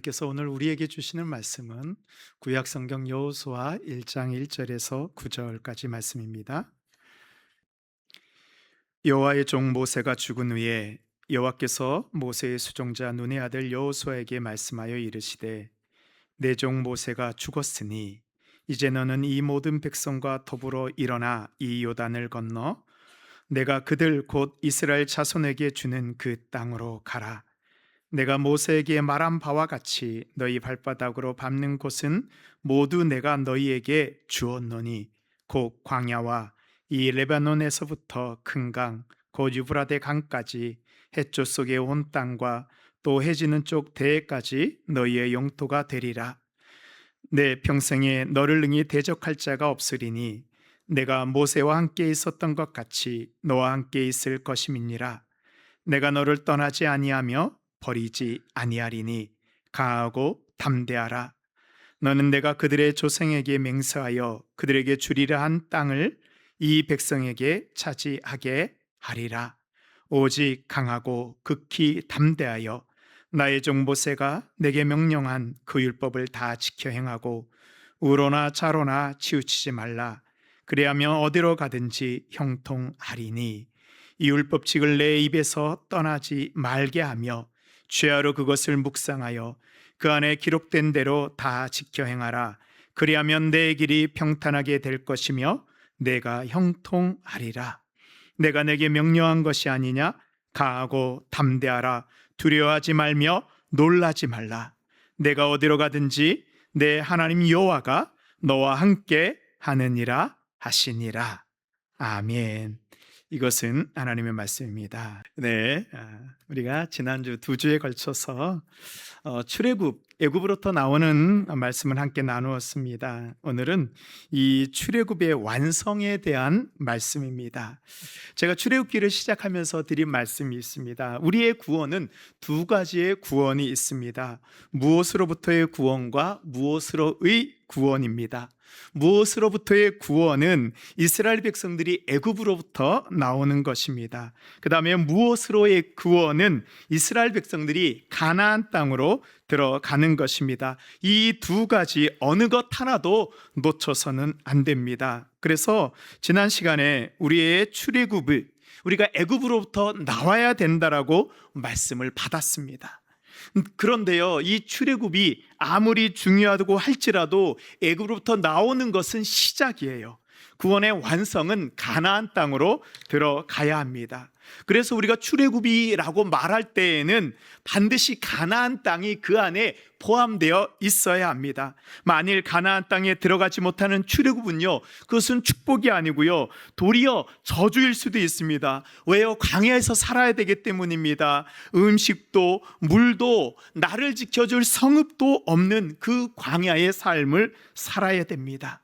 하나님께서 오늘 우리에게 주시는 말씀은 구약성경 여호수아 1장 1절에서 9절까지 말씀입니다. 여호와의 종 모세가 죽은 후에 여호와께서 모세의 수종자 눈의 아들 여호수아에게 말씀하여 이르시되 내 종 모세가 죽었으니 이제 너는 이 모든 백성과 더불어 일어나 이 요단을 건너 내가 그들 곧 이스라엘 자손에게 주는 그 땅으로 가라. 내가 모세에게 말한 바와 같이 너희 발바닥으로 밟는 곳은 모두 내가 너희에게 주었노니 곧 광야와 이 레바논에서부터 큰 강, 곧 유브라데 강까지 해쪽 속의 온 땅과 또 해지는 쪽 대해까지 너희의 영토가 되리라. 내 평생에 너를 능히 대적할 자가 없으리니 내가 모세와 함께 있었던 것 같이 너와 함께 있을 것임이니라. 내가 너를 떠나지 아니하며 버리지 아니하리니 강하고 담대하라. 너는 내가 그들의 조상에게 맹세하여 그들에게 주리라 한 땅을 이 백성에게 차지하게 하리라. 오직 강하고 극히 담대하여 나의 종 모세가 내게 명령한 그 율법을 다 지켜 행하고 우로나 좌로나 치우치지 말라. 그리하면 어디로 가든지 형통하리니 이 율법칙을 내 입에서 떠나지 말게 하며 죄하로 그것을 묵상하여 그 안에 기록된 대로 다 지켜 행하라. 그리하면 내 길이 평탄하게 될 것이며 내가 형통하리라. 내가 내게 명령한 것이 아니냐? 강하고 담대하라. 두려워하지 말며 놀라지 말라. 내가 어디로 가든지 내 하나님 여호와가 너와 함께 하느니라 하시니라. 아멘. 이것은 하나님의 말씀입니다. 네, 우리가 지난주 2주에 걸쳐서 출애굽, 애굽으로부터 나오는 말씀을 함께 나누었습니다. 오늘은 이 출애굽의 완성에 대한 말씀입니다. 제가 출애굽기를 시작하면서 드린 말씀이 있습니다. 우리의 구원은 두 가지의 구원이 있습니다. 무엇으로부터의 구원과 무엇으로의 구원입니다. 무엇으로부터의 구원은 이스라엘 백성들이 애굽으로부터 나오는 것입니다. 그 다음에 무엇으로의 구원은 이스라엘 백성들이 가나안 땅으로 들어가는 것입니다. 이 두 가지 어느 것 하나도 놓쳐서는 안 됩니다. 그래서 지난 시간에 우리의 출애굽을 우리가 애굽으로부터 나와야 된다라고 말씀을 받았습니다. 그런데요, 이 출애굽이 아무리 중요하다고 할지라도 애굽으로부터 나오는 것은 시작이에요. 구원의 완성은 가나안 땅으로 들어가야 합니다. 그래서 우리가 출애굽이라고 말할 때에는 반드시 가나안 땅이 그 안에 포함되어 있어야 합니다. 만일 가나안 땅에 들어가지 못하는 출애굽은요, 그것은 축복이 아니고요, 도리어 저주일 수도 있습니다. 왜요? 광야에서 살아야 되기 때문입니다. 음식도 물도 나를 지켜줄 성읍도 없는 그 광야의 삶을 살아야 됩니다.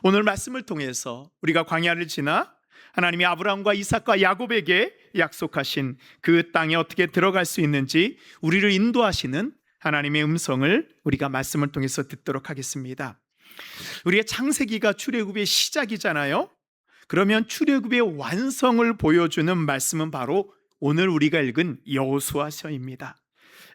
오늘 말씀을 통해서 우리가 광야를 지나 하나님이 아브라함과 이삭과 야곱에게 약속하신 그 땅에 어떻게 들어갈 수 있는지 우리를 인도하시는 하나님의 음성을 우리가 말씀을 통해서 듣도록 하겠습니다. 우리의 창세기가 출애굽의 시작이잖아요. 그러면 출애굽의 완성을 보여주는 말씀은 바로 오늘 우리가 읽은 여호수아서입니다.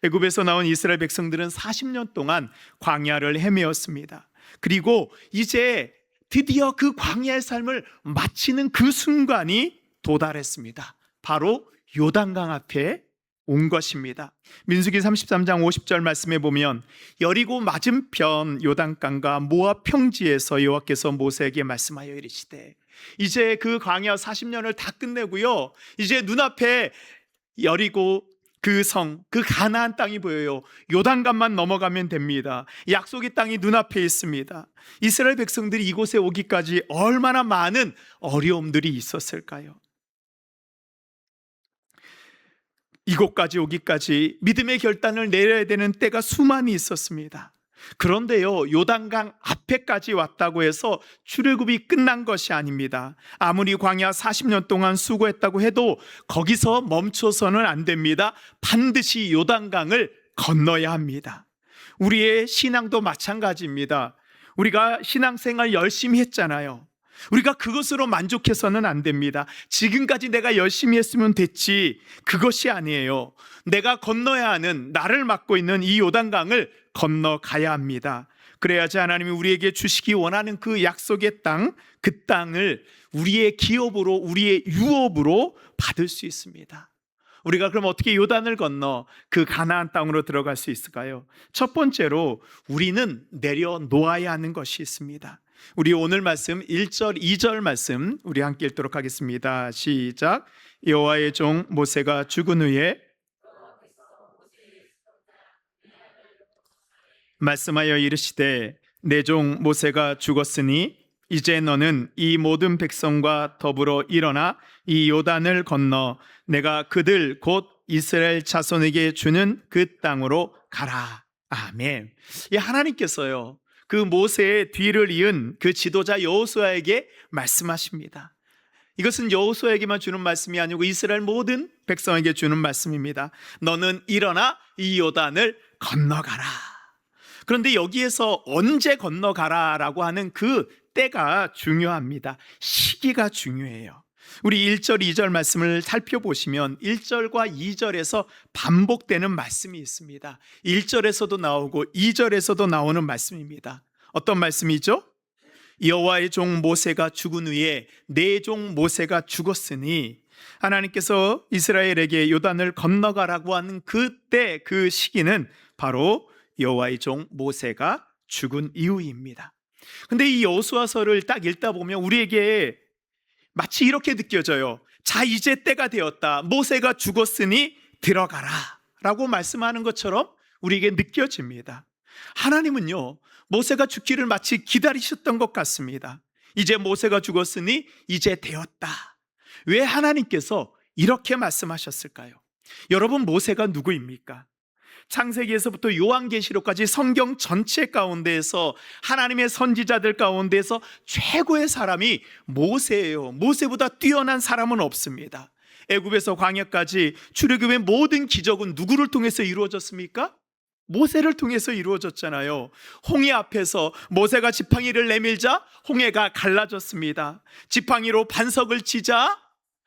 애굽에서 나온 이스라엘 백성들은 40년 동안 광야를 헤매었습니다. 그리고 이제 드디어 그 광야의 삶을 마치는 그 순간이 도달했습니다. 바로 요단강 앞에 온 것입니다. 민수기 33장 50절 말씀에 보면 여리고 맞은편 요단강과 모압 평지에서 여호와께서 모세에게 말씀하여 이르시되 이제 그 광야 40년을 다 끝내고요, 이제 눈앞에 여리고 그 성, 그 가나안 땅이 보여요. 요단강만 넘어가면 됩니다. 약속의 땅이 눈앞에 있습니다. 이스라엘 백성들이 이곳에 오기까지 얼마나 많은 어려움들이 있었을까요? 이곳까지 오기까지 믿음의 결단을 내려야 되는 때가 수많이 있었습니다. 그런데요, 요단강 앞에까지 왔다고 해서 출애굽이 끝난 것이 아닙니다. 아무리 광야 40년 동안 수고했다고 해도 거기서 멈춰서는 안 됩니다. 반드시 요단강을 건너야 합니다. 우리의 신앙도 마찬가지입니다. 우리가 신앙생활 열심히 했잖아요. 우리가 그것으로 만족해서는 안 됩니다. 지금까지 내가 열심히 했으면 됐지, 그것이 아니에요. 내가 건너야 하는, 나를 맡고 있는 이 요단강을 건너가야 합니다. 그래야지 하나님이 우리에게 주시기 원하는 그 약속의 땅, 그 땅을 우리의 기업으로, 우리의 유업으로 받을 수 있습니다. 우리가 그럼 어떻게 요단을 건너 그 가나안 땅으로 들어갈 수 있을까요? 첫 번째로 우리는 내려놓아야 하는 것이 있습니다. 우리 오늘 말씀 1절 2절 말씀 우리 함께 읽도록 하겠습니다. 시작. 여호와의 종 모세가 죽은 후에 말씀하여 이르시되 내 종 모세가 죽었으니 이제 너는 이 모든 백성과 더불어 일어나 이 요단을 건너 내가 그들 곧 이스라엘 자손에게 주는 그 땅으로 가라. 아멘. 이 하나님께서요, 그 모세의 뒤를 이은 그 지도자 여호수아에게 말씀하십니다. 이것은 여호수아에게만 주는 말씀이 아니고 이스라엘 모든 백성에게 주는 말씀입니다. 너는 일어나 이 요단을 건너가라. 그런데 여기에서 언제 건너가라라고 하는 그 때가 중요합니다. 시기가 중요해요. 우리 1절 2절 말씀을 살펴보시면 1절과 2절에서 반복되는 말씀이 있습니다. 1절에서도 나오고 2절에서도 나오는 말씀입니다. 어떤 말씀이죠? 여호와의 종 모세가 죽은 후에 내 종 모세가 죽었으니, 하나님께서 이스라엘에게 요단을 건너가라고 하는 그때, 그 시기는 바로 여호와의 종 모세가 죽은 이후입니다. 근데 이 여호수아서를 딱 읽다 보면 우리에게 마치 이렇게 느껴져요. 자, 이제 때가 되었다. 모세가 죽었으니 들어가라 라고 말씀하는 것처럼 우리에게 느껴집니다. 하나님은요, 모세가 죽기를 마치 기다리셨던 것 같습니다. 이제 모세가 죽었으니 이제 되었다. 왜 하나님께서 이렇게 말씀하셨을까요? 여러분, 모세가 누구입니까? 창세기에서부터 요한계시록까지 성경 전체 가운데에서 하나님의 선지자들 가운데서 최고의 사람이 모세예요. 모세보다 뛰어난 사람은 없습니다. 애굽에서 광야까지 출애굽의 모든 기적은 누구를 통해서 이루어졌습니까? 모세를 통해서 이루어졌잖아요. 홍해 앞에서 모세가 지팡이를 내밀자 홍해가 갈라졌습니다. 지팡이로 반석을 치자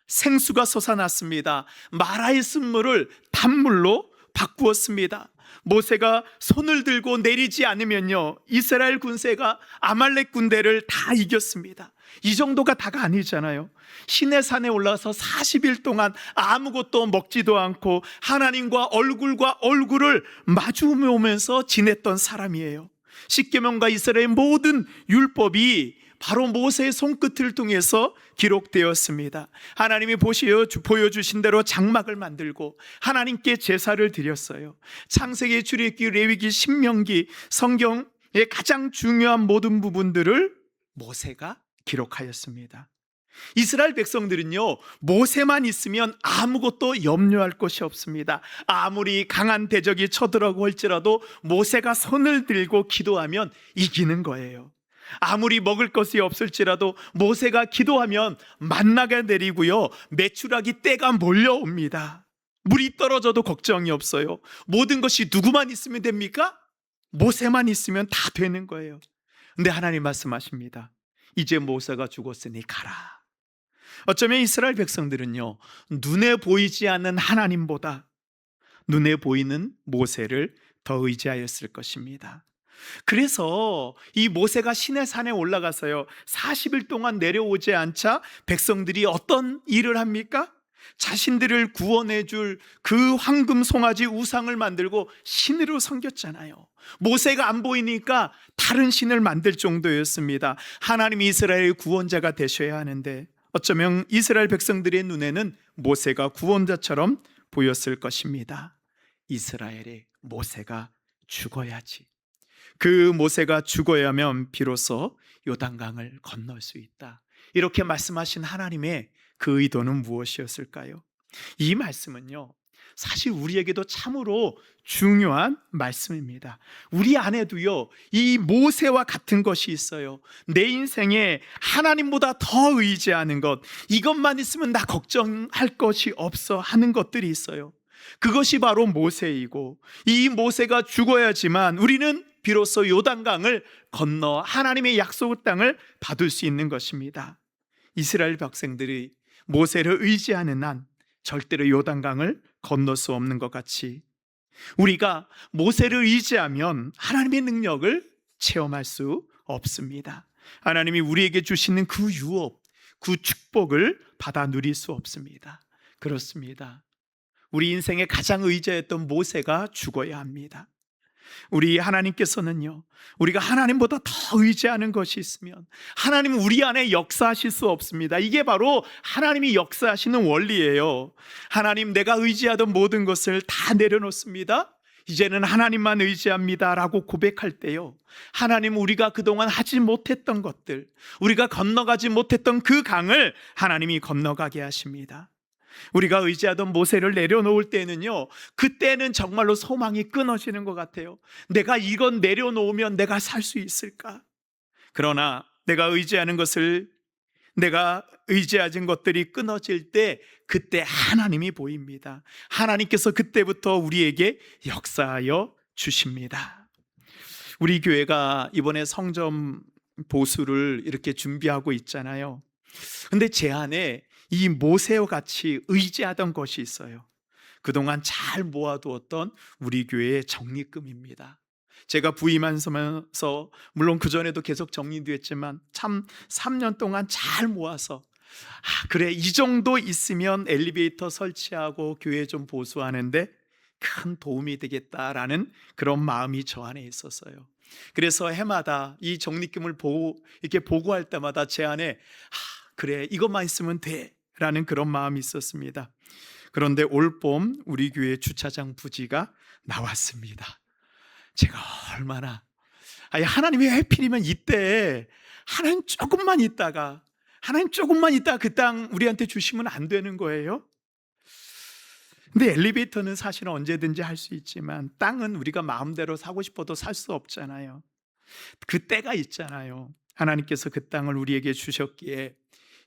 생수가 솟아났습니다. 마라의 쓴물을 단물로 바꾸었습니다. 모세가 손을 들고 내리지 않으면요, 이스라엘 군대가 아말렉 군대를 다 이겼습니다. 이 정도가 다가 아니잖아요. 시내산에 올라서 40일 동안 아무것도 먹지도 않고 하나님과 얼굴을 마주보면서 지냈던 사람이에요. 십계명과 이스라엘 모든 율법이 바로 모세의 손끝을 통해서 기록되었습니다. 하나님이 보여주신 대로 장막을 만들고 하나님께 제사를 드렸어요. 창세기, 출애굽기, 레위기, 신명기, 성경의 가장 중요한 모든 부분들을 모세가 기록하였습니다. 이스라엘 백성들은요, 모세만 있으면 아무것도 염려할 것이 없습니다. 아무리 강한 대적이 쳐들어오고 할지라도 모세가 손을 들고 기도하면 이기는 거예요. 아무리 먹을 것이 없을지라도 모세가 기도하면 만나가 내리고요, 메추라기 떼가 몰려옵니다. 물이 떨어져도 걱정이 없어요. 모든 것이 누구만 있으면 됩니까? 모세만 있으면 다 되는 거예요. 근데 하나님 말씀하십니다. 이제 모세가 죽었으니 가라. 어쩌면 이스라엘 백성들은요, 눈에 보이지 않는 하나님보다 눈에 보이는 모세를 더 의지하였을 것입니다. 그래서 이 모세가 시내산에 올라가서요, 40일 동안 내려오지 않자 백성들이 어떤 일을 합니까? 자신들을 구원해 줄 그 황금 송아지 우상을 만들고 신으로 섬겼잖아요. 모세가 안 보이니까 다른 신을 만들 정도였습니다. 하나님이 이스라엘의 구원자가 되셔야 하는데 어쩌면 이스라엘 백성들의 눈에는 모세가 구원자처럼 보였을 것입니다. 이스라엘의 모세가 죽어야지, 그 모세가 죽어야면 비로소 요단강을 건널 수 있다, 이렇게 말씀하신 하나님의 그 의도는 무엇이었을까요? 이 말씀은요, 사실 우리에게도 참으로 중요한 말씀입니다. 우리 안에도요, 이 모세와 같은 것이 있어요. 내 인생에 하나님보다 더 의지하는 것, 이것만 있으면 나 걱정할 것이 없어 하는 것들이 있어요. 그것이 바로 모세이고, 이 모세가 죽어야지만 우리는 비로소 요단강을 건너 하나님의 약속 땅을 받을 수 있는 것입니다. 이스라엘 백성들이 모세를 의지하는 한 절대로 요단강을 건널 수 없는 것 같이 우리가 모세를 의지하면 하나님의 능력을 체험할 수 없습니다. 하나님이 우리에게 주시는 그 유업, 그 축복을 받아 누릴 수 없습니다. 그렇습니다. 우리 인생에 가장 의지했던 모세가 죽어야 합니다. 우리 하나님께서는요, 우리가 하나님보다 더 의지하는 것이 있으면 하나님은 우리 안에 역사하실 수 없습니다. 이게 바로 하나님이 역사하시는 원리예요. 하나님, 내가 의지하던 모든 것을 다 내려놓습니다. 이제는 하나님만 의지합니다 라고 고백할 때요, 하나님, 우리가 그동안 하지 못했던 것들, 우리가 건너가지 못했던 그 강을 하나님이 건너가게 하십니다. 우리가 의지하던 모세를 내려놓을 때는요, 그때는 정말로 소망이 끊어지는 것 같아요. 내가 이건 내려놓으면 내가 살 수 있을까? 그러나 내가 의지하는 것을, 내가 의지하는 것들이 끊어질 때 그때 하나님이 보입니다. 하나님께서 그때부터 우리에게 역사하여 주십니다. 우리 교회가 이번에 성전 보수를 이렇게 준비하고 있잖아요. 근데 제 안에 이 모세와 같이 의지하던 것이 있어요. 그동안 잘 모아두었던 우리 교회의 적립금입니다. 제가 부임하면서 물론 그전에도 계속 적립됐지만 참 3년 동안 잘 모아서 그래, 이 정도 있으면 엘리베이터 설치하고 교회 좀 보수하는데 큰 도움이 되겠다라는 그런 마음이 저 안에 있었어요. 그래서 해마다 이 적립금을 이렇게 보고할 때마다 제 안에 그래, 이것만 있으면 돼 라는 그런 마음이 있었습니다. 그런데 올봄 우리 교회 주차장 부지가 나왔습니다. 제가 얼마나 하나님이 하필이면 이때 하나님 조금만 있다가 그 땅 우리한테 주시면 안 되는 거예요? 근데 엘리베이터는 사실은 언제든지 할 수 있지만 땅은 우리가 마음대로 사고 싶어도 살 수 없잖아요. 그 때가 있잖아요. 하나님께서 그 땅을 우리에게 주셨기에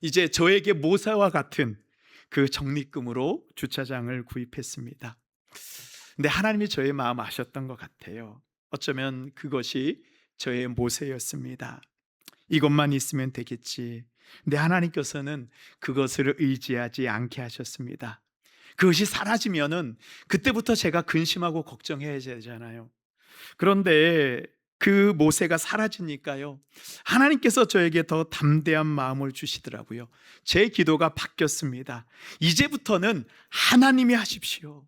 이제 저에게 모세와 같은 그 적립금으로 주차장을 구입했습니다. 근데 하나님이 저의 마음 아셨던 것 같아요. 어쩌면 그것이 저의 모세였습니다. 이것만 있으면 되겠지. 근데 하나님께서는 그것을 의지하지 않게 하셨습니다. 그것이 사라지면은 그때부터 제가 근심하고 걱정해야 되잖아요. 그런데 그 모세가 사라지니까요, 하나님께서 저에게 더 담대한 마음을 주시더라고요. 제 기도가 바뀌었습니다. 이제부터는 하나님이 하십시오.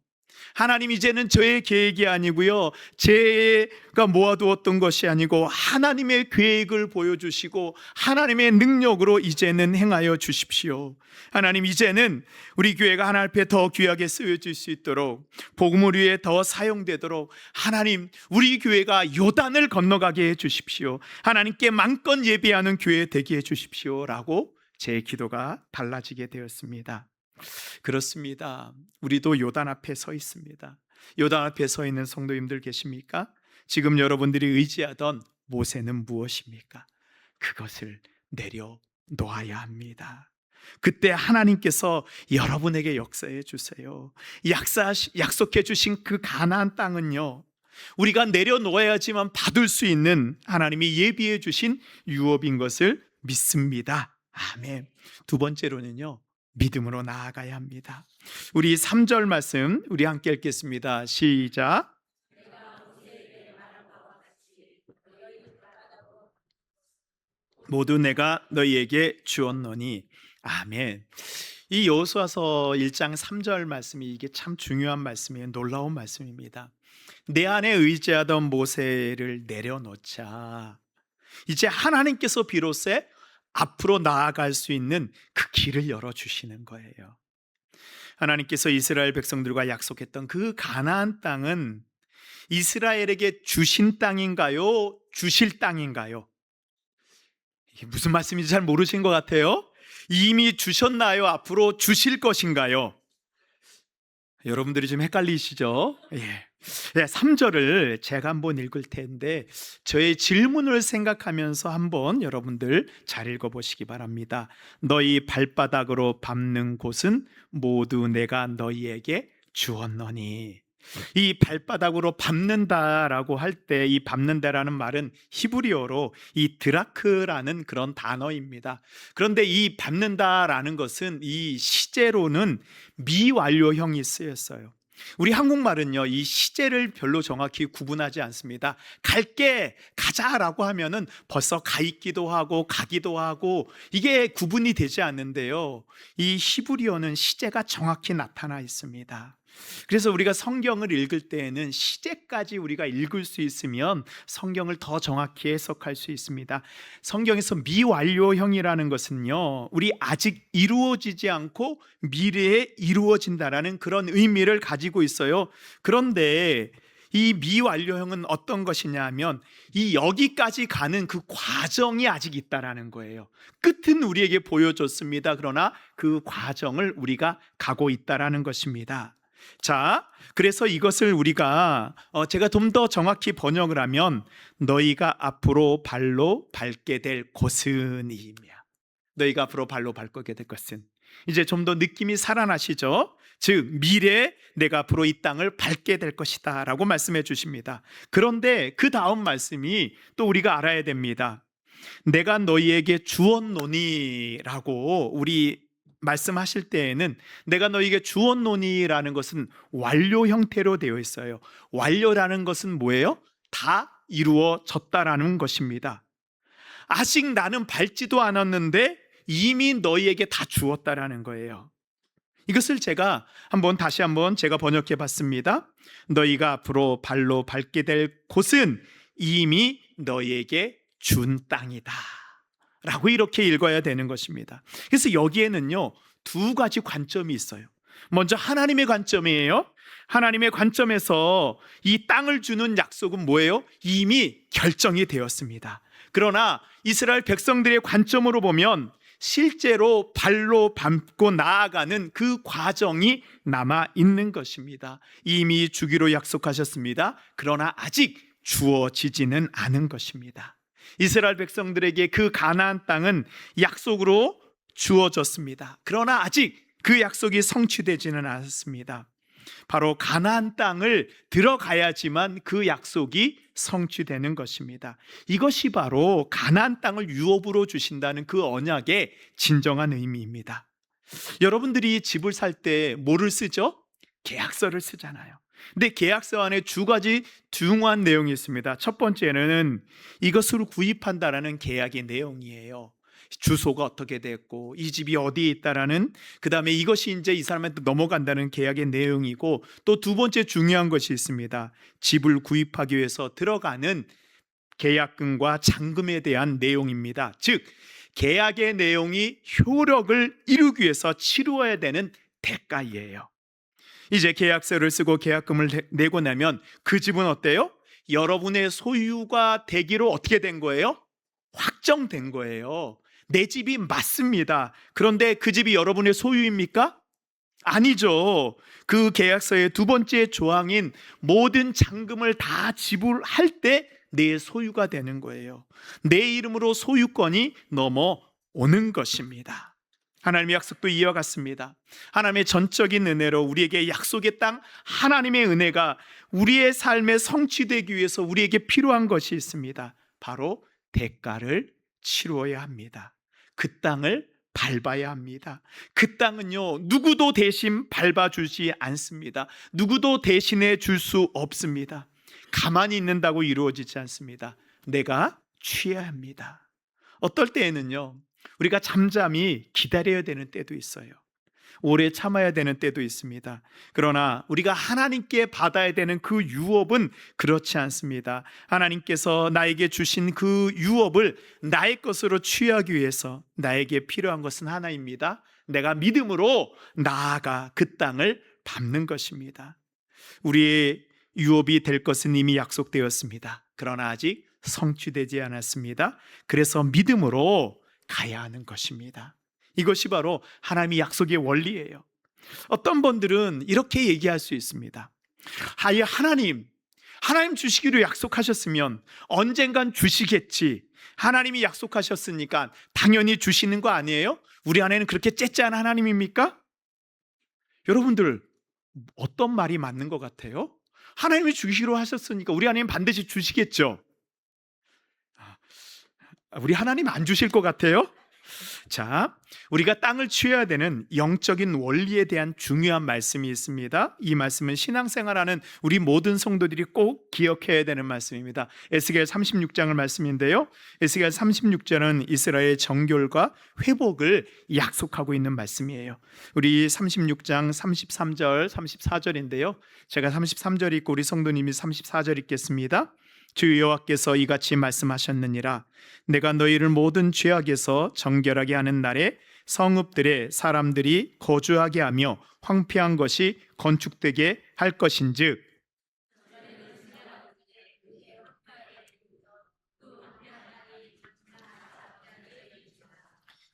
하나님, 이제는 저의 계획이 아니고요, 제가 모아두었던 것이 아니고 하나님의 계획을 보여주시고 하나님의 능력으로 이제는 행하여 주십시오. 하나님, 이제는 우리 교회가 하나님 앞에 더 귀하게 쓰여질 수 있도록, 복음을 위해 더 사용되도록 하나님, 우리 교회가 요단을 건너가게 해주십시오. 하나님께 만건 예배하는 교회 되게 해주십시오 라고 제 기도가 달라지게 되었습니다. 그렇습니다. 우리도 요단 앞에 서 있습니다. 요단 앞에 서 있는 성도님들 계십니까? 지금 여러분들이 의지하던 모세는 무엇입니까? 그것을 내려놓아야 합니다. 그때 하나님께서 여러분에게 역사해 주세요. 약속해 주신 그 가나안 땅은요, 우리가 내려놓아야지만 받을 수 있는 하나님이 예비해 주신 유업인 것을 믿습니다. 아멘. 두 번째로는요, 믿음으로 나아가야 합니다. 우리 3절 말씀 우리 함께 읽겠습니다. 시작. 모두 내가 너희에게 주었노니. 아멘. 이 여호수아서 1장 3절 말씀이 이게 참 중요한 말씀이에요. 놀라운 말씀입니다. 내 안에 의지하던 모세를 내려놓자. 이제 하나님께서 비로소 앞으로 나아갈 수 있는 그 길을 열어주시는 거예요. 하나님께서 이스라엘 백성들과 약속했던 그 가나안 땅은 이스라엘에게 주신 땅인가요? 주실 땅인가요? 이게 무슨 말씀인지 잘 모르신 것 같아요. 이미 주셨나요? 앞으로 주실 것인가요? 여러분들이 좀 헷갈리시죠? 예. 3절을 제가 한번 읽을 텐데 저의 질문을 생각하면서 한번 여러분들 잘 읽어보시기 바랍니다. 너희 발바닥으로 밟는 곳은 모두 내가 너희에게 주었노니. 이 발바닥으로 밟는다라고 할 때 이 밟는다라는 말은 히브리어로 이 드라크라는 그런 단어입니다. 그런데 이 밟는다라는 것은 이 시제로는 미완료형이 쓰였어요. 우리 한국말은요, 이 시제를 별로 정확히 구분하지 않습니다. 갈게, 가자라고 하면은 벌써 가 있기도 하고 가기도 하고 이게 구분이 되지 않는데요. 이 히브리어는 시제가 정확히 나타나 있습니다. 그래서 우리가 성경을 읽을 때에는 시제까지 우리가 읽을 수 있으면 성경을 더 정확히 해석할 수 있습니다. 성경에서 미완료형이라는 것은요, 우리 아직 이루어지지 않고 미래에 이루어진다라는 그런 의미를 가지고 있어요. 그런데 이 미완료형은 어떤 것이냐면 이 여기까지 가는 그 과정이 아직 있다라는 거예요. 끝은 우리에게 보여줬습니다. 그러나 그 과정을 우리가 가고 있다라는 것입니다. 자, 그래서 이것을 우리가 제가 좀 더 정확히 번역을 하면 너희가 앞으로 발로 밟게 될 곳은이며, 너희가 앞으로 발로 밟게 될 것은, 이제 좀 더 느낌이 살아나시죠? 즉 미래에 내가 앞으로 이 땅을 밟게 될 것이다 라고 말씀해 주십니다. 그런데 그 다음 말씀이 또 우리가 알아야 됩니다. 내가 너희에게 주었노니라고 우리 말씀하실 때에는 내가 너희에게 주었노니라는 것은 완료 형태로 되어 있어요. 완료라는 것은 뭐예요? 다 이루어졌다라는 것입니다. 아직 나는 밟지도 않았는데 이미 너희에게 다 주었다라는 거예요. 이것을 제가 다시 한번 제가 번역해 봤습니다. 너희가 앞으로 발로 밟게 될 곳은 이미 너희에게 준 땅이다 라고 이렇게 읽어야 되는 것입니다. 그래서 여기에는요, 두 가지 관점이 있어요. 먼저 하나님의 관점이에요. 하나님의 관점에서 이 땅을 주는 약속은 뭐예요? 이미 결정이 되었습니다. 그러나 이스라엘 백성들의 관점으로 보면 실제로 발로 밟고 나아가는 그 과정이 남아 있는 것입니다. 이미 주기로 약속하셨습니다. 그러나 아직 주어지지는 않은 것입니다. 이스라엘 백성들에게 그 가나안 땅은 약속으로 주어졌습니다. 그러나 아직 그 약속이 성취되지는 않았습니다. 바로 가나안 땅을 들어가야지만 그 약속이 성취되는 것입니다. 이것이 바로 가나안 땅을 유업으로 주신다는 그 언약의 진정한 의미입니다. 여러분들이 집을 살 때 뭐를 쓰죠? 계약서를 쓰잖아요. 근데 계약서 안에 두 가지 중요한 내용이 있습니다. 첫 번째는 이것으로 구입한다라는 계약의 내용이에요. 주소가 어떻게 됐고 이 집이 어디에 있다라는, 그 다음에 이것이 이제 이 사람한테 넘어간다는 계약의 내용이고, 또 두 번째 중요한 것이 있습니다. 집을 구입하기 위해서 들어가는 계약금과 잔금에 대한 내용입니다. 즉 계약의 내용이 효력을 이루기 위해서 치루어야 되는 대가이에요. 이제 계약서를 쓰고 계약금을 내고 나면 그 집은 어때요? 여러분의 소유가 되기로 어떻게 된 거예요? 확정된 거예요. 내 집이 맞습니다. 그런데 그 집이 여러분의 소유입니까? 아니죠. 그 계약서의 두 번째 조항인 모든 잔금을 다 지불할 때 내 소유가 되는 거예요. 내 이름으로 소유권이 넘어오는 것입니다. 하나님의 약속도 이와 같습니다. 하나님의 전적인 은혜로 우리에게 약속의 땅 하나님의 은혜가 우리의 삶에 성취되기 위해서 우리에게 필요한 것이 있습니다. 바로 대가를 치루어야 합니다. 그 땅을 밟아야 합니다. 그 땅은요, 누구도 대신 밟아주지 않습니다. 누구도 대신해 줄 수 없습니다. 가만히 있는다고 이루어지지 않습니다. 내가 취해야 합니다. 어떨 때에는요, 우리가 잠잠히 기다려야 되는 때도 있어요. 오래 참아야 되는 때도 있습니다. 그러나 우리가 하나님께 받아야 되는 그 유업은 그렇지 않습니다. 하나님께서 나에게 주신 그 유업을 나의 것으로 취하기 위해서 나에게 필요한 것은 하나입니다. 내가 믿음으로 나아가 그 땅을 밟는 것입니다. 우리의 유업이 될 것은 이미 약속되었습니다. 그러나 아직 성취되지 않았습니다. 그래서 믿음으로 가야 하는 것입니다. 이것이 바로 하나님의 약속의 원리예요. 어떤 분들은 이렇게 얘기할 수 있습니다. 하나님 주시기로 약속하셨으면 언젠간 주시겠지. 하나님이 약속하셨으니까 당연히 주시는 거 아니에요? 우리 안에는 그렇게 째째한 하나님입니까? 여러분들, 어떤 말이 맞는 것 같아요? 하나님이 주시기로 하셨으니까 우리 하나님 반드시 주시겠죠. 우리 하나님 안 주실 것 같아요? 자, 우리가 땅을 취해야 되는 영적인 원리에 대한 중요한 말씀이 있습니다. 이 말씀은 신앙생활하는 우리 모든 성도들이 꼭 기억해야 되는 말씀입니다. 에스겔 36장의 말씀인데요. 에스겔 36장은 이스라엘의 정결과 회복을 약속하고 있는 말씀이에요. 우리 36장 33절, 34절인데요. 제가 33절 읽고 우리 성도님이 34절 읽겠습니다. 주 여호와께서 이같이 말씀하셨느니라. 내가 너희를 모든 죄악에서 정결하게 하는 날에 성읍들에 사람들이 거주하게 하며 황폐한 것이 건축되게 할 것인즉.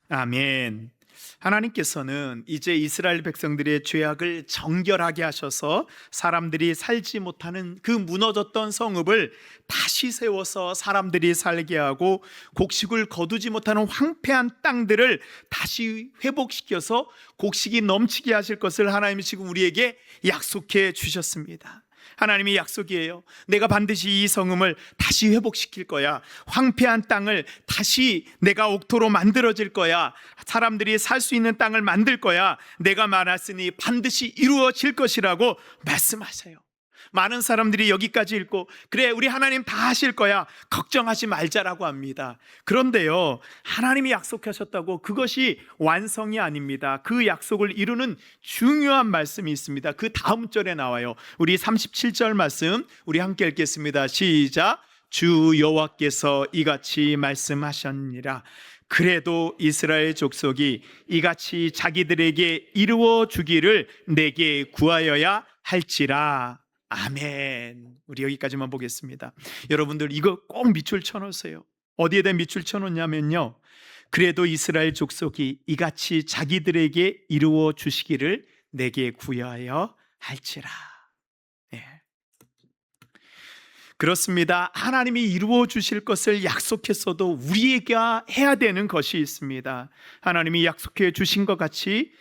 아멘. 하나님께서는 이제 이스라엘 백성들의 죄악을 정결하게 하셔서 사람들이 살지 못하는 그 무너졌던 성읍을 다시 세워서 사람들이 살게 하고 곡식을 거두지 못하는 황폐한 땅들을 다시 회복시켜서 곡식이 넘치게 하실 것을 하나님이 지금 우리에게 약속해 주셨습니다. 하나님의 약속이에요. 내가 반드시 이 성읍을 다시 회복시킬 거야. 황폐한 땅을 다시 내가 옥토로 만들어질 거야. 사람들이 살 수 있는 땅을 만들 거야. 내가 말했으니 반드시 이루어질 것이라고 말씀하세요. 많은 사람들이 여기까지 읽고 그래 우리 하나님 다 하실 거야 걱정하지 말자라고 합니다. 그런데요, 하나님이 약속하셨다고 그것이 완성이 아닙니다. 그 약속을 이루는 중요한 말씀이 있습니다. 그 다음 절에 나와요. 우리 37절 말씀 우리 함께 읽겠습니다. 시작. 주 여호와께서 이같이 말씀하셨니라. 그래도 이스라엘 족속이 이같이 자기들에게 이루어 주기를 내게 구하여야 할지라. 아멘. 우리 여기까지만 보겠습니다. 여러분들 이거 꼭 밑줄 쳐놓으세요. 어디에다 밑줄 쳐놓냐면요, 그래도 이스라엘 족속이 이같이 자기들에게 이루어 주시기를 내게 구하여 할지라. 네. 그렇습니다. 하나님이 이루어 주실 것을 약속했어도 우리가 해야 되는 것이 있습니다. 하나님이 약속해 주신 것 같이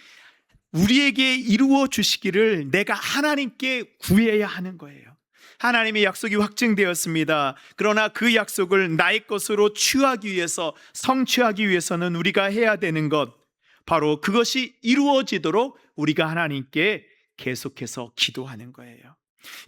우리에게 이루어 주시기를 내가 하나님께 구해야 하는 거예요. 하나님의 약속이 확증되었습니다. 그러나 그 약속을 나의 것으로 취하기 위해서, 성취하기 위해서는 우리가 해야 되는 것, 바로 그것이 이루어지도록 우리가 하나님께 계속해서 기도하는 거예요.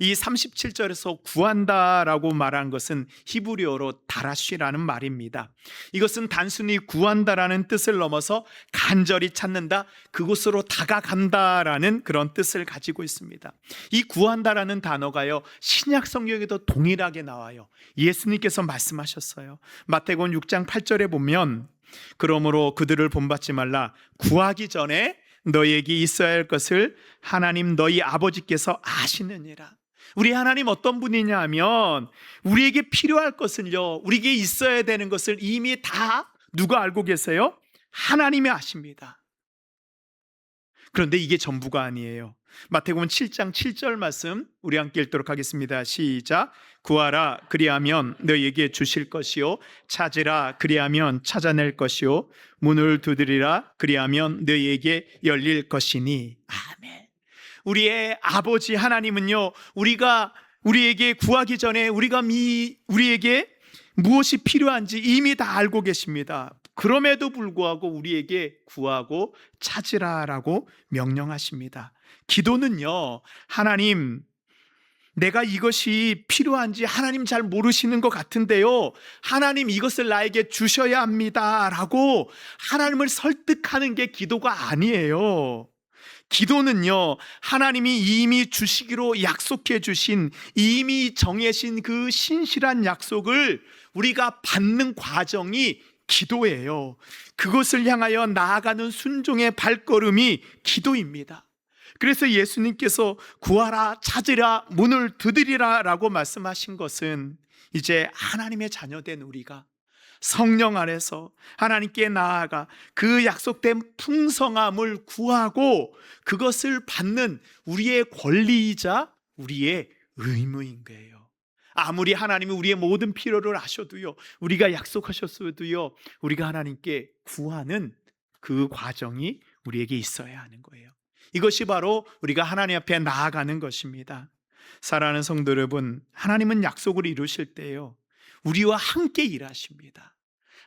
이 37절에서 구한다라고 말한 것은 히브리어로 다라쉬라는 말입니다. 이것은 단순히 구한다라는 뜻을 넘어서 간절히 찾는다, 그곳으로 다가간다라는 그런 뜻을 가지고 있습니다. 이 구한다라는 단어가요, 신약 성경에도 동일하게 나와요. 예수님께서 말씀하셨어요. 마태복음 6장 8절에 보면 그러므로 그들을 본받지 말라. 구하기 전에 너희에게 있어야 할 것을 하나님 너희 아버지께서 아시느니라. 우리 하나님 어떤 분이냐 하면 우리에게 필요할 것을요, 우리에게 있어야 되는 것을 이미 다 누가 알고 계세요? 하나님이 아십니다. 그런데 이게 전부가 아니에요. 마태복음 7장 7절 말씀 우리 함께 읽도록 하겠습니다. 시작. 구하라 그리하면 너희에게 주실 것이요, 찾으라 그리하면 찾아낼 것이요, 문을 두드리라 그리하면 너희에게 열릴 것이니. 아멘. 우리의 아버지 하나님은요, 우리에게 구하기 전에 우리에게 무엇이 필요한지 이미 다 알고 계십니다. 그럼에도 불구하고 우리에게 구하고 찾으라라고 명령하십니다. 기도는요, 하나님, 내가 이것이 필요한지 하나님 잘 모르시는 것 같은데요, 하나님 이것을 나에게 주셔야 합니다 라고 하나님을 설득하는 게 기도가 아니에요. 기도는요, 하나님이 이미 주시기로 약속해 주신, 이미 정해진 그 신실한 약속을 우리가 받는 과정이 기도예요. 그것을 향하여 나아가는 순종의 발걸음이 기도입니다. 그래서 예수님께서 구하라, 찾으라, 문을 두드리라 라고 말씀하신 것은 이제 하나님의 자녀된 우리가 성령 안에서 하나님께 나아가 그 약속된 풍성함을 구하고 그것을 받는 우리의 권리이자 우리의 의무인 거예요. 아무리 하나님이 우리의 모든 필요를 아셔도요, 우리가 약속하셨어도요, 우리가 하나님께 구하는 그 과정이 우리에게 있어야 하는 거예요. 이것이 바로 우리가 하나님 앞에 나아가는 것입니다. 사랑하는 성도 여러분, 하나님은 약속을 이루실 때요, 우리와 함께 일하십니다.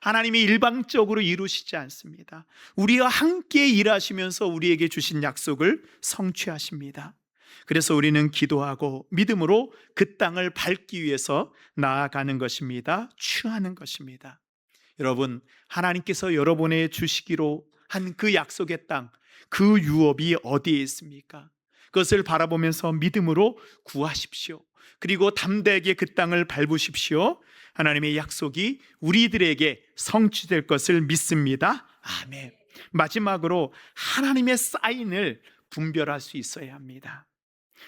하나님이 일방적으로 이루시지 않습니다. 우리와 함께 일하시면서 우리에게 주신 약속을 성취하십니다. 그래서 우리는 기도하고 믿음으로 그 땅을 밟기 위해서 나아가는 것입니다. 취하는 것입니다. 여러분, 하나님께서 여러분의 주시기로 한 그 약속의 땅, 그 유업이 어디에 있습니까? 그것을 바라보면서 믿음으로 구하십시오. 그리고 담대하게 그 땅을 밟으십시오. 하나님의 약속이 우리들에게 성취될 것을 믿습니다. 아멘. 마지막으로 하나님의 사인을 분별할 수 있어야 합니다.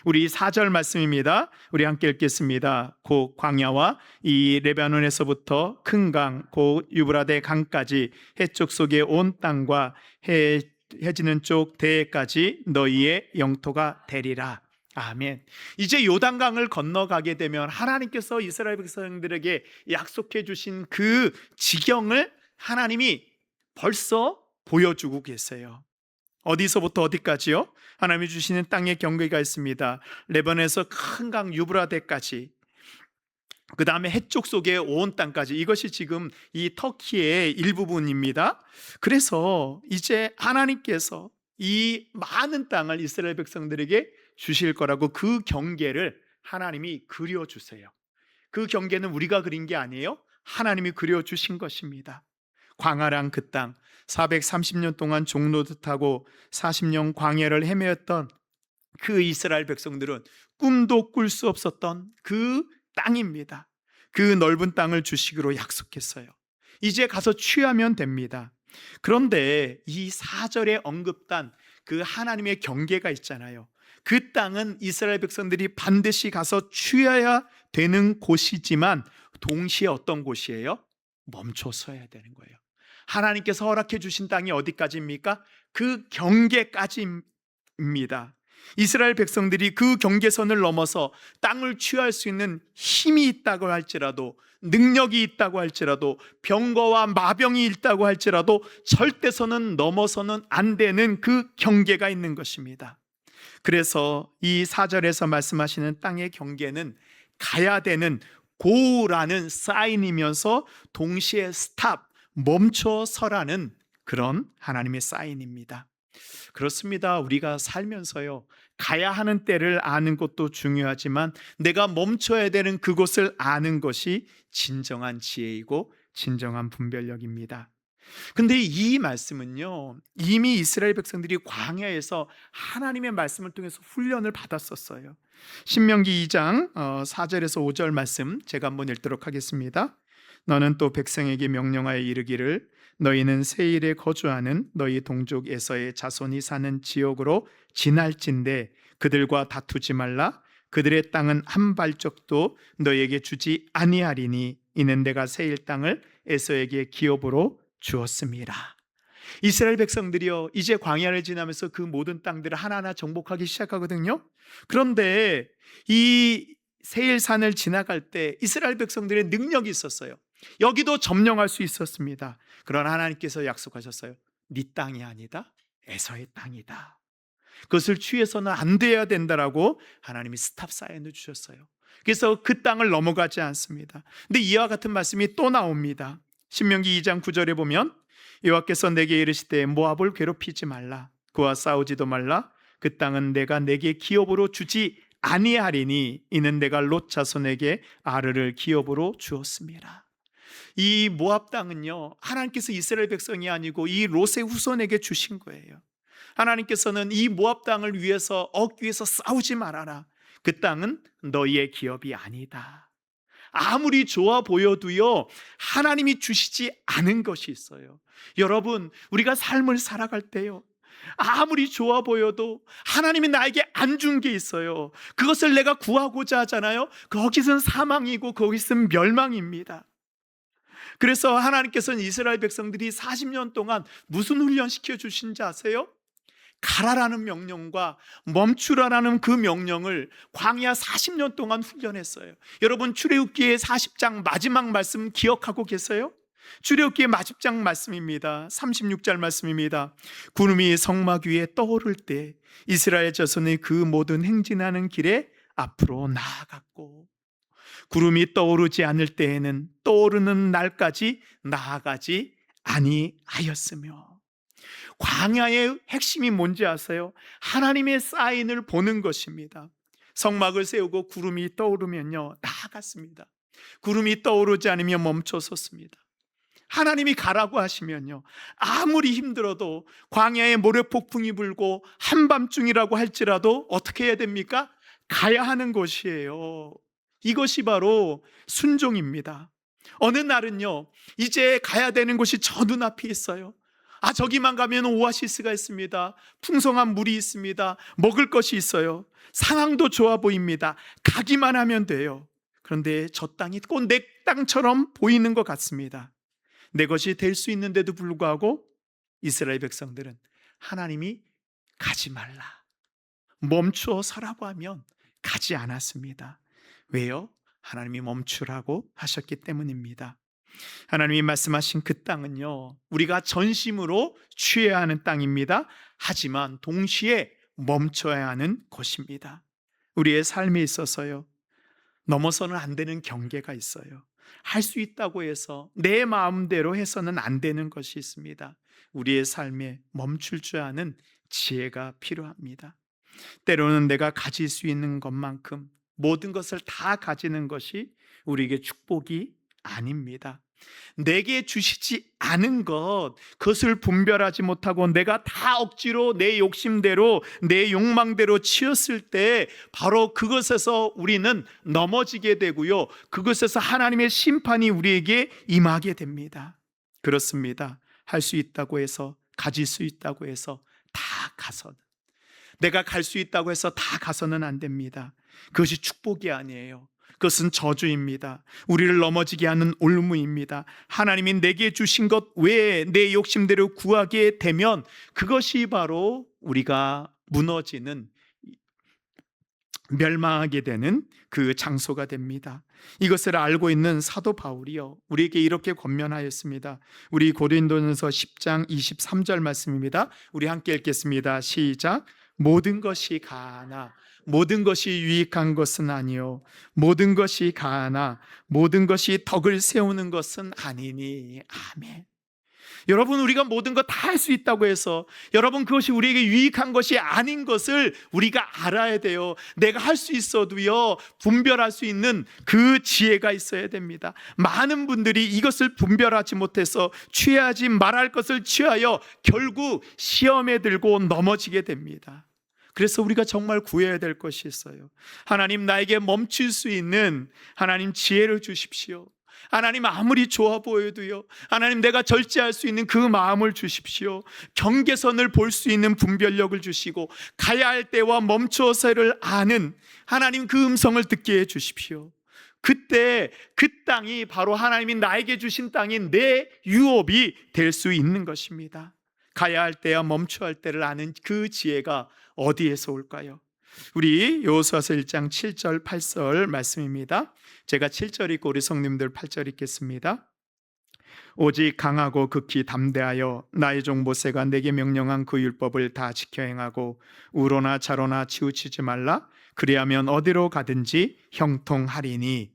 우리 4절 말씀입니다. 우리 함께 읽겠습니다. 곧 광야와 이 레바논에서부터 큰 강, 곧 유브라데 강까지 해쪽 속의 온 땅과 해지는 쪽 대해까지 너희의 영토가 되리라. 아멘. 이제 요단강을 건너가게 되면 하나님께서 이스라엘 백성들에게 약속해 주신 그 지경을 하나님이 벌써 보여주고 계세요. 어디서부터 어디까지요? 하나님이 주시는 땅의 경계가 있습니다. 레바논에서 큰 강 유브라데까지, 그 다음에 해쪽 속의 온 땅까지, 이것이 지금 이 터키의 일부분입니다. 그래서 이제 하나님께서 이 많은 땅을 이스라엘 백성들에게 주실 거라고 그 경계를 하나님이 그려주세요. 그 경계는 우리가 그린 게 아니에요. 하나님이 그려주신 것입니다. 광활한 그 땅, 430년 동안 종노릇하고 40년 광야를 헤매었던 그 이스라엘 백성들은 꿈도 꿀 수 없었던 그 땅입니다. 그 넓은 땅을 주시기로 약속했어요. 이제 가서 취하면 됩니다. 그런데 이 4절에 언급한 그 하나님의 경계가 있잖아요. 그 땅은 이스라엘 백성들이 반드시 가서 취해야 되는 곳이지만 동시에 어떤 곳이에요? 멈춰 서야 되는 거예요. 하나님께서 허락해 주신 땅이 어디까지입니까? 그 경계까지입니다. 이스라엘 백성들이 그 경계선을 넘어서 땅을 취할 수 있는 힘이 있다고 할지라도, 능력이 있다고 할지라도, 병거와 마병이 있다고 할지라도 절대선은 넘어서는 안 되는 그 경계가 있는 것입니다. 그래서 이 4절에서 말씀하시는 땅의 경계는 가야 되는 고라는 사인이면서 동시에 스탑, 멈춰 서라는 그런 하나님의 사인입니다. 그렇습니다. 우리가 살면서요, 가야 하는 때를 아는 것도 중요하지만 내가 멈춰야 되는 그곳을 아는 것이 진정한 지혜이고 진정한 분별력입니다. 근데 이 말씀은요, 이미 이스라엘 백성들이 광야에서 하나님의 말씀을 통해서 훈련을 받았었어요. 신명기 2장 4절에서 5절 말씀 제가 한번 읽도록 하겠습니다. 너는 또 백성에게 명령하여 이르기를 너희는 세일에 거주하는 너희 동족 에서의 자손이 사는 지역으로 지날진대 그들과 다투지 말라. 그들의 땅은 한 발짝도 너희에게 주지 아니하리니 이는 내가 세일 땅을 에서에게 기업으로 주었습니다. 이스라엘 백성들이요, 이제 광야를 지나면서 그 모든 땅들을 하나하나 정복하기 시작하거든요. 그런데 이 세일산을 지나갈 때 이스라엘 백성들의 능력이 있었어요. 여기도 점령할 수 있었습니다. 그러나 하나님께서 약속하셨어요. 네 땅이 아니다, 에서의 땅이다. 그것을 취해서는 안 돼야 된다라고 하나님이 스탑 사인을 주셨어요. 그래서 그 땅을 넘어가지 않습니다. 근데 이와 같은 말씀이 또 나옵니다. 신명기 2장 9절에 보면 여호와께서 내게 이르시되 모압을 괴롭히지 말라, 그와 싸우지도 말라. 그 땅은 내가 내게 기업으로 주지 아니하리니 이는 내가 롯 자손에게 아르를 기업으로 주었습니다. 이 모압 땅은요, 하나님께서 이스라엘 백성이 아니고 이 롯의 후손에게 주신 거예요. 하나님께서는 이 모압 땅을 위해서 얻기 위해서 싸우지 말아라. 그 땅은 너희의 기업이 아니다. 아무리 좋아 보여도요, 하나님이 주시지 않은 것이 있어요. 여러분, 우리가 삶을 살아갈 때요, 아무리 좋아 보여도 하나님이 나에게 안 준 게 있어요. 그것을 내가 구하고자 하잖아요. 거기서는 사망이고 거기서는 멸망입니다. 그래서 하나님께서는 이스라엘 백성들이 40년 동안 무슨 훈련 시켜주신지 아세요? 가라라는 명령과 멈추라라는 그 명령을 광야 40년 동안 훈련했어요. 여러분, 출애굽기의 40장 마지막 말씀 기억하고 계세요? 출애굽기의 마지막 말씀입니다. 36절 말씀입니다. 구름이 성막 위에 떠오를 때 이스라엘 자손의 그 모든 행진하는 길에 앞으로 나아갔고, 구름이 떠오르지 않을 때에는 떠오르는 날까지 나아가지 아니하였으며. 광야의 핵심이 뭔지 아세요? 하나님의 사인을 보는 것입니다. 성막을 세우고 구름이 떠오르면요, 나아갔습니다. 구름이 떠오르지 않으면 멈춰섰습니다. 하나님이 가라고 하시면요, 아무리 힘들어도, 광야에 모래폭풍이 불고 한밤중이라고 할지라도 어떻게 해야 됩니까? 가야 하는 것이에요. 이것이 바로 순종입니다. 어느 날은요, 이제 가야 되는 곳이 저 눈앞에 있어요. 저기만 가면 오아시스가 있습니다. 풍성한 물이 있습니다. 먹을 것이 있어요. 상황도 좋아 보입니다. 가기만 하면 돼요. 그런데 저 땅이 꼭 내 땅처럼 보이는 것 같습니다. 내 것이 될 수 있는데도 불구하고 이스라엘 백성들은 하나님이 가지 말라, 멈추어 서라고 하면 가지 않았습니다. 왜요? 하나님이 멈추라고 하셨기 때문입니다. 하나님이 말씀하신 그 땅은요, 우리가 전심으로 취해야 하는 땅입니다. 하지만 동시에 멈춰야 하는 곳입니다. 우리의 삶에 있어서요, 넘어서는 안 되는 경계가 있어요. 할 수 있다고 해서 내 마음대로 해서는 안 되는 것이 있습니다. 우리의 삶에 멈출 줄 아는 지혜가 필요합니다. 때로는 내가 가질 수 있는 것만큼 모든 것을 다 가지는 것이 우리에게 축복이 아닙니다. 내게 주시지 않은 것, 그것을 분별하지 못하고 내가 다 억지로 내 욕심대로, 내 욕망대로 치었을 때 바로 그것에서 우리는 넘어지게 되고요, 그것에서 하나님의 심판이 우리에게 임하게 됩니다. 그렇습니다. 할 수 있다고 해서, 가질 수 있다고 해서 다 가서는, 내가 갈 수 있다고 해서 다 가서는 안 됩니다. 그것이 축복이 아니에요. 그것은 저주입니다. 우리를 넘어지게 하는 올무입니다. 하나님이 내게 주신 것 외에 내 욕심대로 구하게 되면 그것이 바로 우리가 무너지는, 멸망하게 되는 그 장소가 됩니다. 이것을 알고 있는 사도 바울이요, 우리에게 이렇게 권면하였습니다. 우리 고린도전서 10장 23절 말씀입니다. 우리 함께 읽겠습니다. 시작. 모든 것이 가하나 모든 것이 유익한 것은 아니요, 모든 것이 가하나 모든 것이 덕을 세우는 것은 아니니. 아멘. 여러분, 우리가 모든 것 다 할 수 있다고 해서 여러분 그것이 우리에게 유익한 것이 아닌 것을 우리가 알아야 돼요. 내가 할 수 있어도요, 분별할 수 있는 그 지혜가 있어야 됩니다. 많은 분들이 이것을 분별하지 못해서 취하지 말할 것을 취하여 결국 시험에 들고 넘어지게 됩니다. 그래서 우리가 정말 구해야 될 것이 있어요. 하나님, 나에게 멈출 수 있는 하나님 지혜를 주십시오. 하나님, 아무리 좋아 보여도요, 하나님, 내가 절제할 수 있는 그 마음을 주십시오. 경계선을 볼 수 있는 분별력을 주시고 가야 할 때와 멈춰서를 아는 하나님, 그 음성을 듣게 해 주십시오. 그때 그 땅이 바로 하나님이 나에게 주신 땅인 내 유업이 될 수 있는 것입니다. 가야 할 때와 멈춰야 할 때를 아는 그 지혜가 어디에서 올까요? 우리 여호수아서 1장 7절 8절 말씀입니다. 제가 7절 읽고 우리 성님들 8절 읽겠습니다. 오직 강하고 극히 담대하여 나의 종 모세가 내게 명령한 그 율법을 다 지켜 행하고 우로나 좌로나 치우치지 말라. 그리하면 어디로 가든지 형통하리니.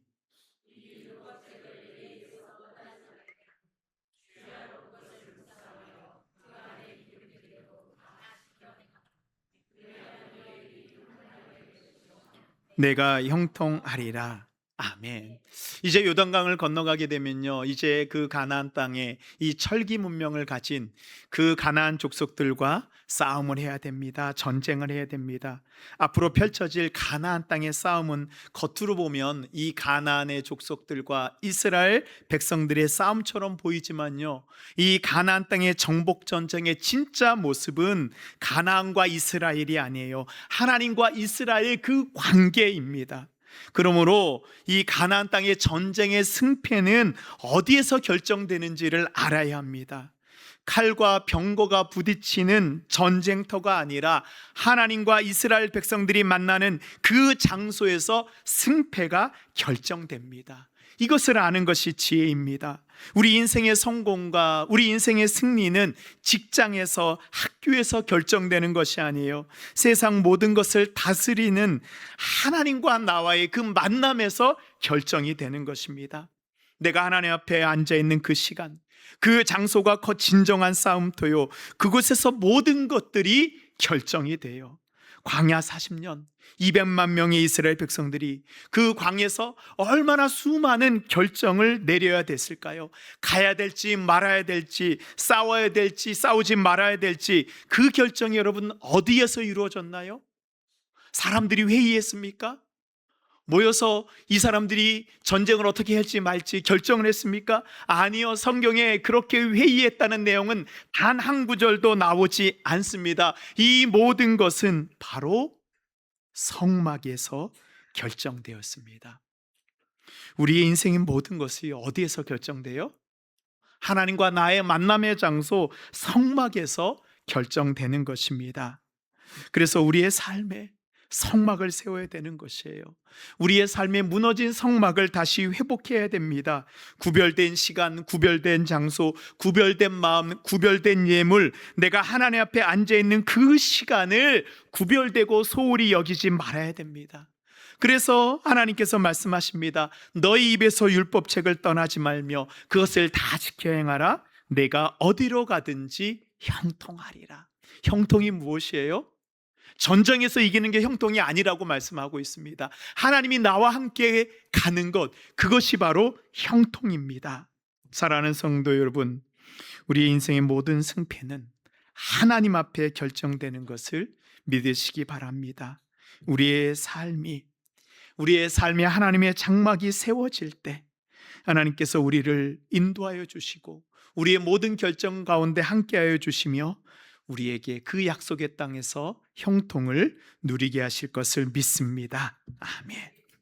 내가 형통하리라. 아멘. 이제 요단강을 건너가게 되면요, 이제 그 가나안 땅에 이 철기 문명을 가진 그 가나안 족속들과 싸움을 해야 됩니다. 전쟁을 해야 됩니다. 앞으로 펼쳐질 가나안 땅의 싸움은 겉으로 보면 이 가나안의 족속들과 이스라엘 백성들의 싸움처럼 보이지만요, 이 가나안 땅의 정복 전쟁의 진짜 모습은 가나안과 이스라엘이 아니에요. 하나님과 이스라엘 그 관계입니다. 그러므로 이 가나안 땅의 전쟁의 승패는 어디에서 결정되는지를 알아야 합니다. 칼과 병거가 부딪히는 전쟁터가 아니라 하나님과 이스라엘 백성들이 만나는 그 장소에서 승패가 결정됩니다. 이것을 아는 것이 지혜입니다. 우리 인생의 성공과 우리 인생의 승리는 직장에서, 학교에서 결정되는 것이 아니에요. 세상 모든 것을 다스리는 하나님과 나와의 그 만남에서 결정이 되는 것입니다. 내가 하나님 앞에 앉아 있는 그 시간, 그 장소가 진정한 싸움터요, 그곳에서 모든 것들이 결정이 돼요. 광야 40년 200만 명의 이스라엘 백성들이 그 광에서 얼마나 수많은 결정을 내려야 됐을까요? 가야 될지 말아야 될지, 싸워야 될지 싸우지 말아야 될지, 그 결정이 여러분 어디에서 이루어졌나요? 사람들이 회의했습니까? 모여서 이 사람들이 전쟁을 어떻게 할지 말지 결정을 했습니까? 아니요. 성경에 그렇게 회의했다는 내용은 단 한 구절도 나오지 않습니다. 이 모든 것은 바로 성막에서 결정되었습니다. 우리의 인생의 모든 것이 어디에서 결정돼요? 하나님과 나의 만남의 장소 성막에서 결정되는 것입니다. 그래서 우리의 삶에 성막을 세워야 되는 것이에요. 우리의 삶에 무너진 성막을 다시 회복해야 됩니다. 구별된 시간, 구별된 장소, 구별된 마음, 구별된 예물, 내가 하나님 앞에 앉아있는 그 시간을 구별되고 소홀히 여기지 말아야 됩니다. 그래서 하나님께서 말씀하십니다. 너희 입에서 율법책을 떠나지 말며 그것을 다 지켜 행하라. 내가 어디로 가든지 형통하리라. 형통이 무엇이에요? 전쟁에서 이기는 게 형통이 아니라고 말씀하고 있습니다. 하나님이 나와 함께 가는 것, 그것이 바로 형통입니다. 사랑하는 성도 여러분, 우리 인생의 모든 승패는 하나님 앞에 결정되는 것을 믿으시기 바랍니다. 우리의 삶에 하나님의 장막이 세워질 때 하나님께서 우리를 인도하여 주시고 우리의 모든 결정 가운데 함께하여 주시며 우리에게 그 약속의 땅에서 형통을 누리게 하실 것을 믿습니다. 아멘.